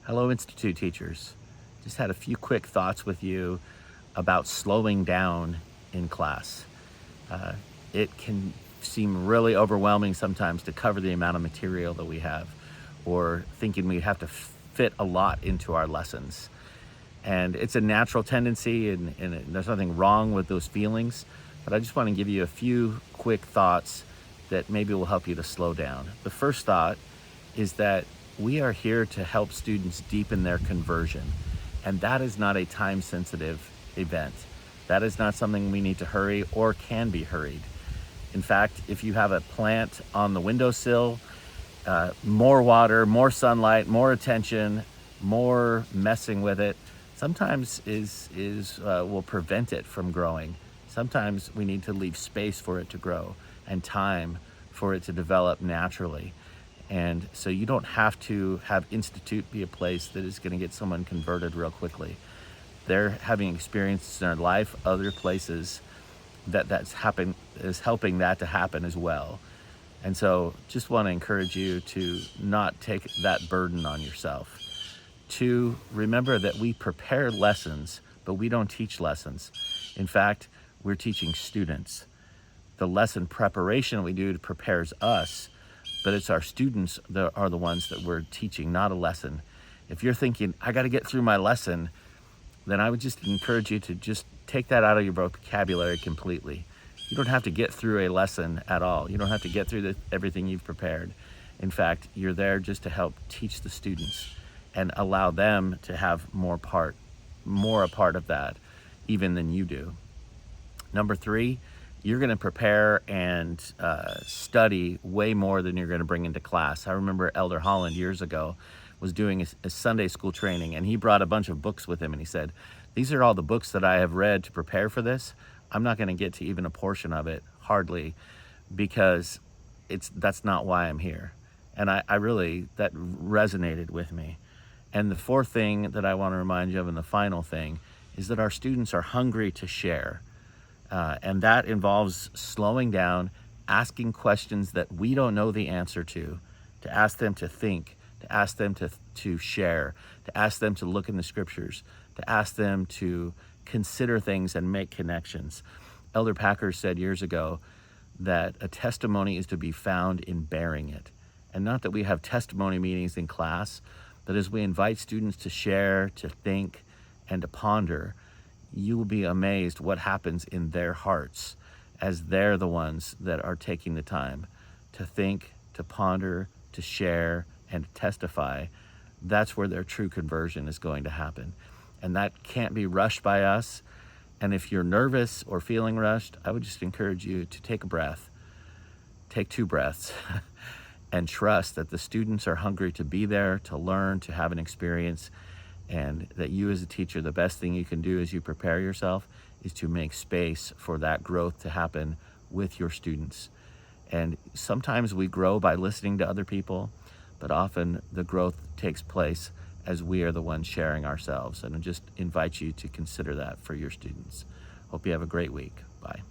Hello, Institute teachers. Just had a few quick thoughts with you about slowing down in class. Uh, it can seem really overwhelming sometimes to cover the amount of material that we have, or thinking we have to fit a lot into our lessons. And it's a natural tendency, and there's nothing wrong with those feelings. But I just want to give you a few quick thoughts that maybe will help you to slow down. The first thought is that we are here to help students deepen their conversion. And that is not a time sensitive event. That is not something we need to hurry or can be hurried. In fact, if you have a plant on the windowsill, more water, more sunlight, more attention, more messing with it, sometimes will prevent it from growing. Sometimes we need to leave space for it to grow and time for it to develop naturally. And so you don't have to have Institute be a place that is going to get someone converted real quickly. They're having experiences in their life, other places is helping that to happen as well. And so just want to encourage you to not take that burden on yourself. To remember that we prepare lessons, but we don't teach lessons. In fact, we're teaching students. The lesson preparation we do prepares us, but it's our students that are the ones that we're teaching, not a lesson. If you're thinking, I got to get through my lesson, then I would just encourage you to just take that out of your vocabulary completely. You don't have to get through a lesson at all. You don't have to get through everything you've prepared. In fact, you're there just to help teach the students and allow them to have more a part of that even than you do. Number 3, you're going to prepare and study way more than you're going to bring into class. I remember Elder Holland years ago was doing a Sunday school training, and he brought a bunch of books with him, and he said, these are all the books that I have read to prepare for this. I'm not going to get to even a portion of it, hardly, because that's not why I'm here. And I really, that resonated with me. And the 4th thing that I want to remind you of, and the final thing, is that our students are hungry to share. And that involves slowing down, asking questions that we don't know the answer to ask them to think, to ask them to share, to ask them to look in the scriptures, to ask them to consider things and make connections. Elder Packer said years ago that a testimony is to be found in bearing it. And not that we have testimony meetings in class, but as we invite students to share, to think, and to ponder, you will be amazed what happens in their hearts as they're the ones that are taking the time to think, to ponder, to share, and to testify. That's where their true conversion is going to happen. And that can't be rushed by us. And if you're nervous or feeling rushed, I would just encourage you to take a breath, take 2 breaths, and trust that the students are hungry to be there, to learn, to have an experience, and that you as a teacher, the best thing you can do as you prepare yourself is to make space for that growth to happen with your students. And sometimes we grow by listening to other people, but often the growth takes place as we are the ones sharing ourselves. And I just invite you to consider that for your students. Hope you have a great week. Bye.